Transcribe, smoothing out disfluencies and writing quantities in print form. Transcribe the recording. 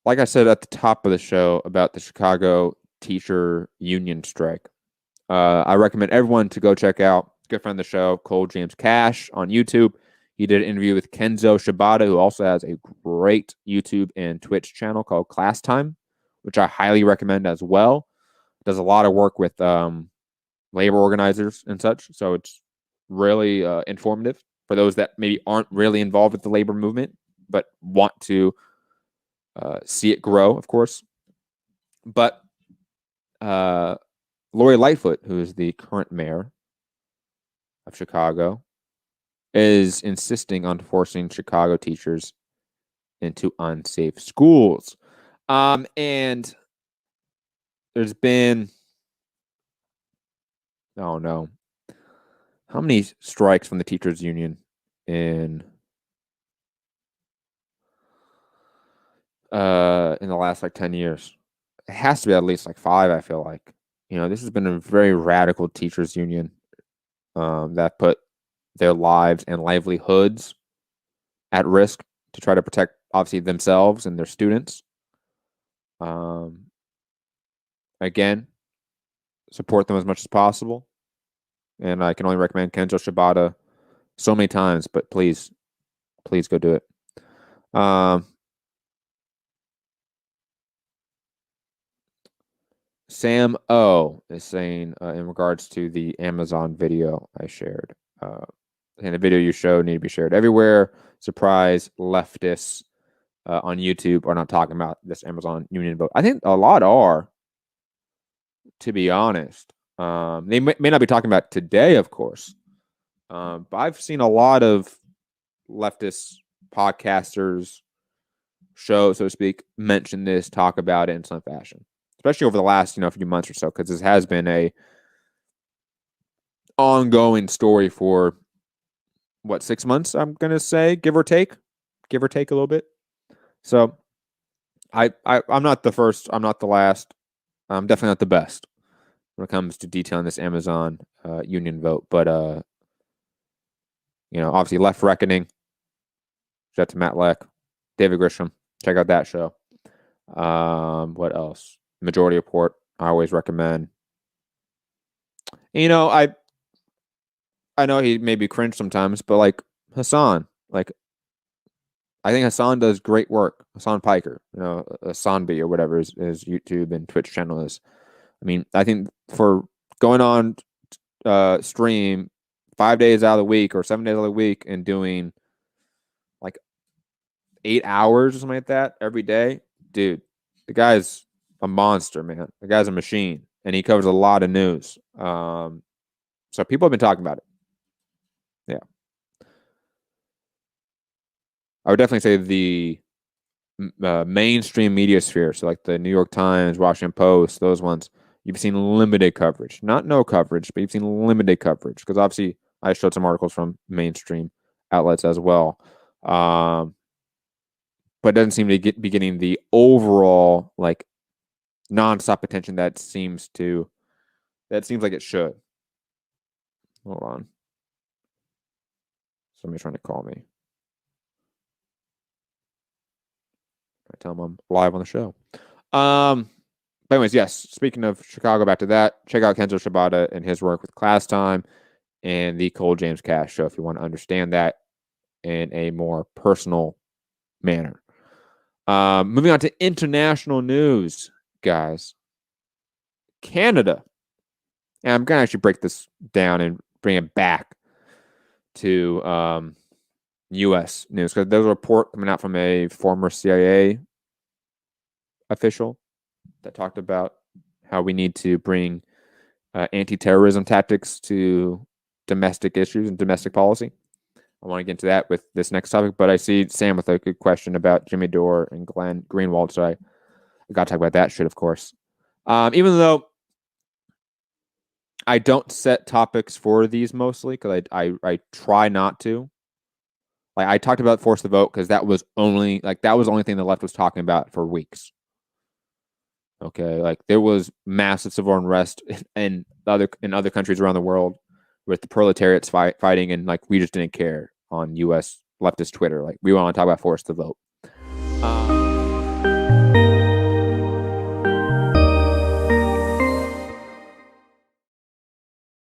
like I said at the top of the show about the Chicago teacher union strike, I recommend everyone to go check out good friend of the show, Cole James Cash on YouTube. He did an interview with Kenzo Shibata, who also has a great YouTube and Twitch channel called Class Time, which I highly recommend as well. Does a lot of work with labor organizers and such, so it's really informative for those that maybe aren't really involved with the labor movement but want to see it grow, of course. But Lori Lightfoot, who is the current mayor of Chicago, is insisting on forcing Chicago teachers into unsafe schools. And there's been, oh no, how many strikes from the teachers union in the last like 10 years? It has to be at least like 5, I feel like. This has been a very radical teachers union that put their lives and livelihoods at risk to try to protect, obviously, themselves and their students. Again, support them as much as possible. And I can only recommend Kenzo Shibata so many times, but please go do it. Sam O is saying in regards to the Amazon video I shared, and the video you showed need to be shared everywhere. Surprise, leftists on YouTube are not talking about this Amazon union vote. I think a lot are, to be honest. They may not be talking about today, of course, but I've seen a lot of leftist podcasters, show, so to speak, mention this, talk about it in some fashion, especially over the last few months or so, because this has been a ongoing story for 6 months, I'm gonna say, give or take a little bit. So I'm not the first, I'm not the last, I'm definitely not the best when it comes to detailing this Amazon union vote, but obviously Left Reckoning, shout out to Matt Leck, David Grisham, check out that show. What else? Majority Report, I always recommend. I know he may be cringe sometimes, but like Hassan, like I think Hassan does great work. Hassan Piker, Hassan B or whatever his YouTube and Twitch channel is. I mean, I think for going on stream 5 days out of the week or 7 days out of the week and doing like 8 hours or something like that every day, dude, the guy's a monster, man. The guy's a machine, and he covers a lot of news. So people have been talking about it. Yeah. I would definitely say the mainstream media sphere, so like the New York Times, Washington Post, those ones, you've seen limited coverage. Not no coverage, but you've seen limited coverage, because obviously I showed some articles from mainstream outlets as well. But it doesn't seem to be getting the overall like nonstop attention that seems like it should. Hold on. Somebody's trying to call me. I tell them I'm live on the show. But anyways, yes, speaking of Chicago, back to that, check out Kenzo Shibata and his work with Class Time and the Cole James Cash show if you want to understand that in a more personal manner. Moving on to international news, guys. Canada. And I'm going to actually break this down and bring it back to U.S. news, because there's a report coming out from a former CIA official that talked about how we need to bring anti-terrorism tactics to domestic issues and domestic policy. I want to get into that with this next topic, but I see Sam with a good question about Jimmy Dore and Glenn Greenwald, so I got to talk about that shit, of course. Even though I don't set topics for these mostly, because I try not to. Like I talked about force the vote because that was the only thing the left was talking about for weeks. Okay, like there was massive civil unrest in other countries around the world with the proletariats fighting, and like we just didn't care on U.S. leftist Twitter. Like we want to talk about force the vote.